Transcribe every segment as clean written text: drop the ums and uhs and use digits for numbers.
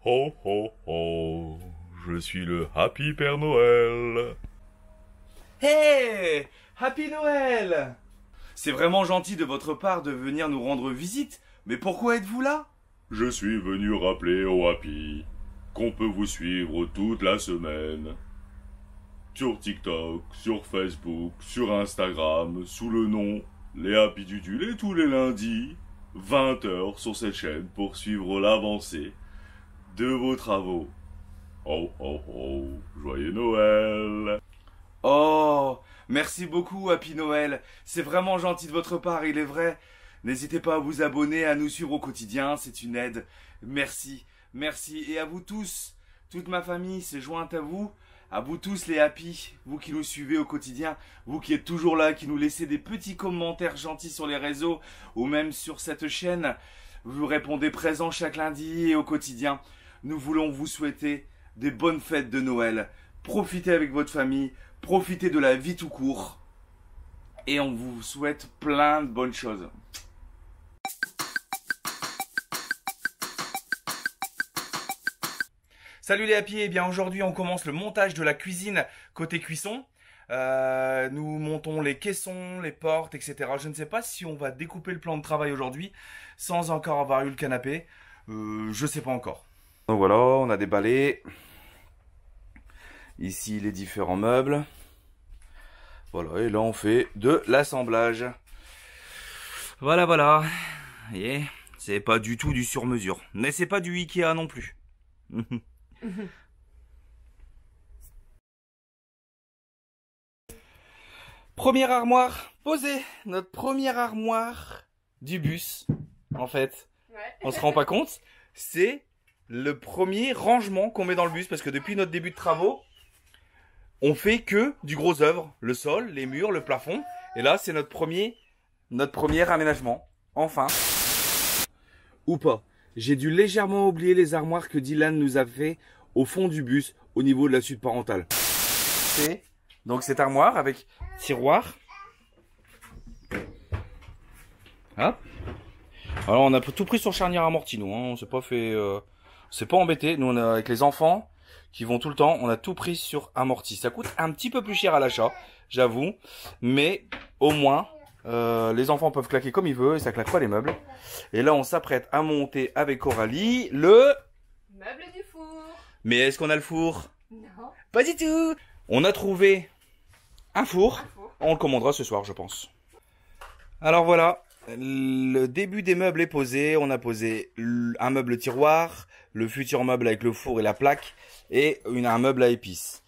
Ho ho ho, je suis le Happy Père Noël. Hey, Happy Noël! C'est vraiment gentil de votre part de venir nous rendre visite, mais pourquoi êtes-vous là? Je suis venu rappeler au Happy qu'on peut vous suivre toute la semaine. Sur TikTok, sur Facebook, sur Instagram, sous le nom Les Happy Tutules et tous les lundis, 20 h sur cette chaîne pour suivre l'avancée de vos travaux. Oh oh oh, joyeux Noël! Oh, merci beaucoup Happy Noël, c'est vraiment gentil de votre part, il est vrai. N'hésitez pas à vous abonner, à nous suivre au quotidien, c'est une aide. Merci, merci. Et à vous tous, toute ma famille s'est jointe à vous tous les Happy, vous qui nous suivez au quotidien, vous qui êtes toujours là, qui nous laissez des petits commentaires gentils sur les réseaux ou même sur cette chaîne. Vous répondez présent chaque lundi et au quotidien. Nous voulons vous souhaiter des bonnes fêtes de Noël. Profitez avec votre famille, profitez de la vie tout court. Et on vous souhaite plein de bonnes choses. Salut les Happy, et bien aujourd'hui on commence le montage de la cuisine côté cuisson. Nous montons les caissons, les portes, etc. Je ne sais pas si on va découper le plan de travail aujourd'hui sans encore avoir eu le canapé. Je sais pas encore. Donc voilà, on a déballé. Ici les différents meubles. Voilà, et là on fait de l'assemblage. Voilà, voilà. Vous voyez, c'est pas du tout du sur-mesure. Mais c'est pas du Ikea non plus. Première armoire posée, notre première armoire du bus, en fait. Ouais. On se rend pas compte, c'est le premier rangement qu'on met dans le bus parce que depuis notre début de travaux, on fait que du gros œuvre, le sol, les murs, le plafond. Et là, c'est notre premier aménagement, enfin. Ou pas. J'ai dû légèrement oublier les armoires que Dylan nous a fait au fond du bus, au niveau de la suite parentale. C'est donc cette armoire avec tiroir. Hop. Alors on a tout pris sur charnière amortie, nous. Hein. On s'est pas fait, c'est pas embêté. Nous on est avec les enfants qui vont tout le temps. On a tout pris sur amorti. Ça coûte un petit peu plus cher à l'achat, j'avoue, mais au moins. Les enfants peuvent claquer comme ils veulent et ça claque pas les meubles. Et là, on s'apprête à monter avec Coralie le meuble du four. Mais est-ce qu'on a le four? Non. Pas du tout. On a trouvé un four. On le commandera ce soir, je pense. Alors voilà, le début des meubles est posé. On a posé un meuble tiroir, le futur meuble avec le four et la plaque et un meuble à épices.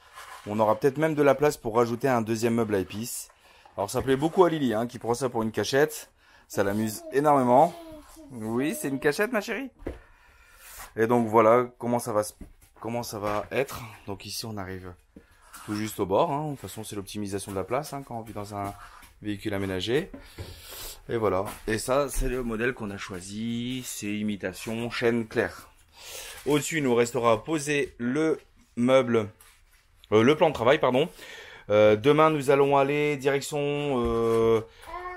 On aura peut-être même de la place pour rajouter un deuxième meuble à épices. Alors ça plaît beaucoup à Lily, hein, qui prend ça pour une cachette. Ça l'amuse énormément. Oui, c'est une cachette, ma chérie. Et donc voilà comment ça va être. Donc ici on arrive tout juste au bord. Hein. De toute façon c'est l'optimisation de la place hein, quand on vit dans un véhicule aménagé. Et voilà. Et ça c'est le modèle qu'on a choisi. C'est imitation chaîne claire. Au-dessus il nous restera à poser le meuble, le plan de travail pardon. Demain, nous allons aller direction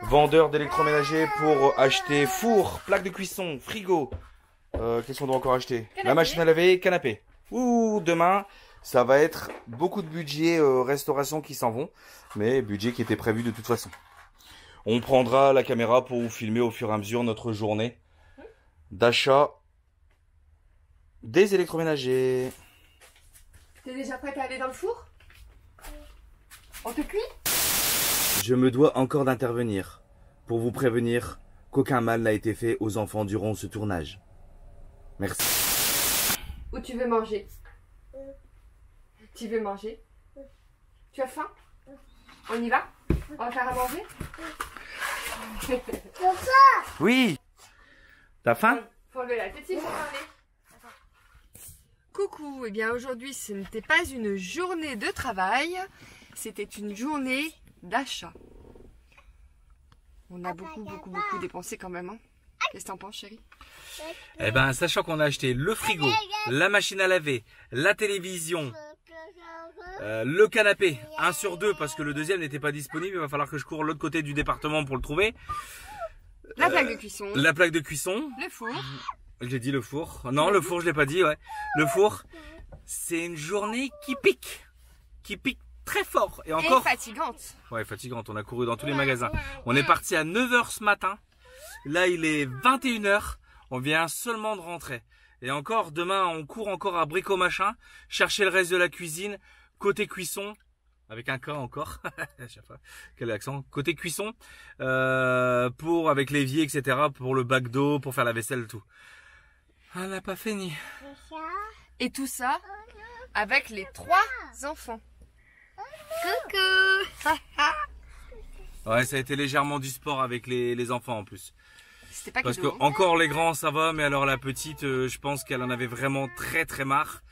vendeur d'électroménager pour acheter four, plaque de cuisson, frigo. Qu'est-ce qu'on doit encore acheter? Canapé. La machine à laver, canapé. Ouh, demain, ça va être beaucoup de budget restauration qui s'en vont, mais budget qui était prévu de toute façon. On prendra la caméra pour vous filmer au fur et à mesure notre journée d'achat des électroménagers. T'es déjà prête à aller dans le four? On te cuit? Je me dois encore d'intervenir pour vous prévenir qu'aucun mal n'a été fait aux enfants durant ce tournage. Merci. Où tu veux manger? Tu veux manger? Tu as faim? On y va? On va faire à manger? Oui. T'as faim? Faut enlever la tête, faut parler. Coucou, et bien aujourd'hui ce n'était pas une journée de travail. C'était une journée d'achat. On a beaucoup dépensé quand même. Hein. Qu'est-ce que t'en penses, chérie? Eh ben, sachant qu'on a acheté le frigo, la machine à laver, la télévision, le canapé, 1 sur 2 parce que le deuxième n'était pas disponible. Il va falloir que je cours l'autre côté du département pour le trouver. La plaque de cuisson. La plaque de cuisson. Le four. J'ai dit le four. Non, le four, je l'ai pas dit, ouais. Le four, c'est une journée qui pique. Qui pique très fort. Et encore. Et fatigante. Ouais, fatigante. On a couru dans tous les magasins. On est parti à 9 h ce matin. Là, il est 21 h. On vient seulement de rentrer. Et encore, demain, on court encore à Brico Machin, chercher le reste de la cuisine, côté cuisson, avec un K encore, quel accent, côté cuisson, avec l'évier, etc., pour le bac d'eau, pour faire la vaisselle, tout. On n'a pas fini. Et tout ça, avec les 3 enfants. Coucou. Ouais, ça a été légèrement du sport avec les enfants en plus. C'était pas Parce que cadeau. encore les grands ça va, mais alors la petite, je pense qu'elle en avait vraiment très très marre.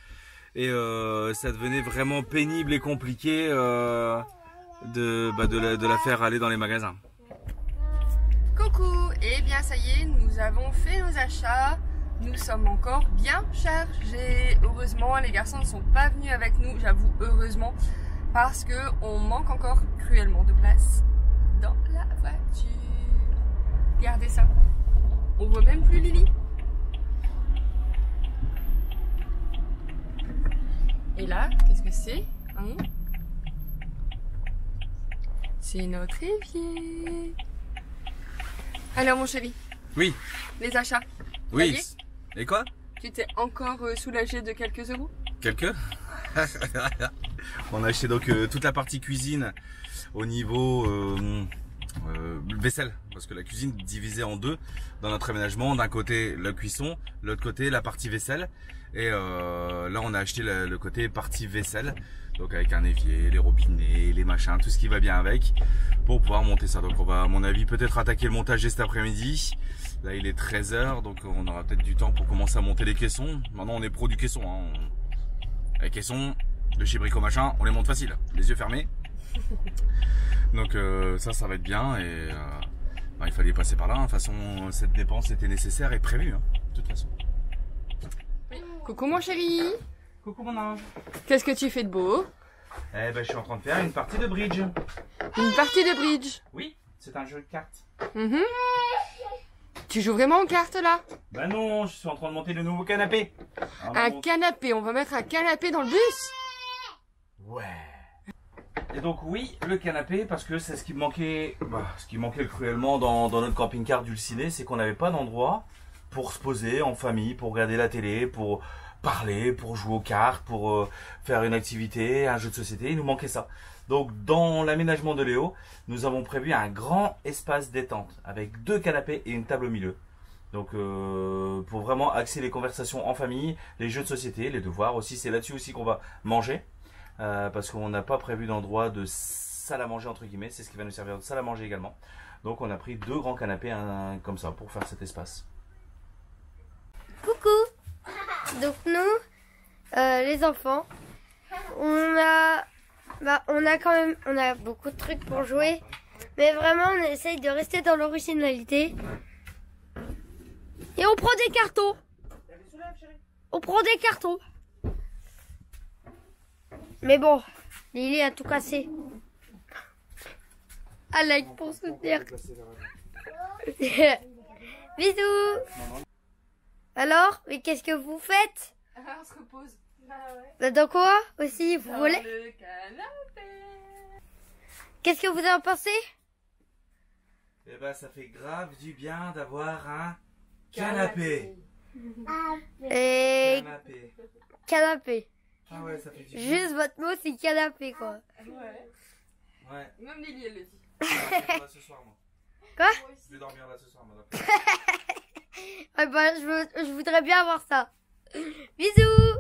Et ça devenait vraiment pénible et compliqué de la faire aller dans les magasins. Coucou. Et bien ça y est, nous avons fait nos achats. Nous sommes encore bien chargés. Heureusement, les garçons ne sont pas venus avec nous, j'avoue heureusement, parce que on manque encore cruellement de place dans la voiture. Regardez ça. On voit même plus Lily. Et là, qu'est-ce que c'est, hein? C'est notre évier. Alors mon chéri, Oui, les achats. oui. Ça Et quoi? Tu t'es encore soulagé de quelques euros? Quelques? On a acheté donc toute la partie cuisine au niveau vaisselle, parce que la cuisine est divisée en deux dans notre aménagement. D'un côté la cuisson, de l'autre côté la partie vaisselle. Et là on a acheté le côté partie vaisselle, donc avec un évier, les robinets, les machins, tout ce qui va bien avec, pour pouvoir monter ça. Donc on va à mon avis peut-être attaquer le montage cet après-midi. Là il est 13 h, donc on aura peut-être du temps pour commencer à monter les caissons. Maintenant on est pro du caisson, hein. Les caissons de chez Brico Machin, on les monte facile, les yeux fermés. Donc ça va être bien. Et il fallait passer par là, hein. De toute façon cette dépense était nécessaire et prévue, hein, de toute façon. Coucou mon chéri. Coucou mon ange. Qu'est-ce que tu fais de beau? Eh ben je suis en train de faire une partie de bridge. Une partie de bridge. Oui, c'est un jeu de cartes. Mhm. Tu joues vraiment aux cartes là? Bah non, je suis en train de monter le nouveau canapé. Un canapé, on va mettre un canapé dans le bus? Ouais. Et donc oui, le canapé, parce que c'est ce qui me manquait, cruellement dans notre camping-car d'Ulciné, c'est qu'on n'avait pas d'endroit pour se poser en famille, pour regarder la télé, pour parler, pour jouer aux cartes, pour faire une activité, un jeu de société. Il nous manquait ça. Donc dans l'aménagement de Léo, nous avons prévu un grand espace détente avec 2 canapés et une table au milieu. Donc pour vraiment axer les conversations en famille, les jeux de société, les devoirs aussi, c'est là-dessus aussi qu'on va manger. Parce qu'on n'a pas prévu d'endroit de salle à manger entre guillemets, c'est ce qui va nous servir de salle à manger également. Donc on a pris 2 grands canapés comme ça pour faire cet espace. Coucou. Donc nous, les enfants, on a beaucoup de trucs pour jouer, mais vraiment on essaye de rester dans l'originalité. Et on prend des cartons. On prend des cartons. Mais bon, Lily a tout cassé. Un like pour soutenir. Bisous. Alors, mais qu'est-ce que vous faites? On se repose. Dans quoi aussi, vous volez? Le canapé. Qu'est-ce que vous en pensez? Eh ben ça fait grave du bien d'avoir un canapé. Et Canapé. canapé. Ah ouais, ça fait du bien. Juste votre mot, c'est canapé, quoi. Ouais. Ouais. Même Lily, elle le dit. Je vais dormir là ce soir, moi. Quoi? Je vais dormir là ce soir, moi. Ouais, bah, je voudrais bien avoir ça. Bisous.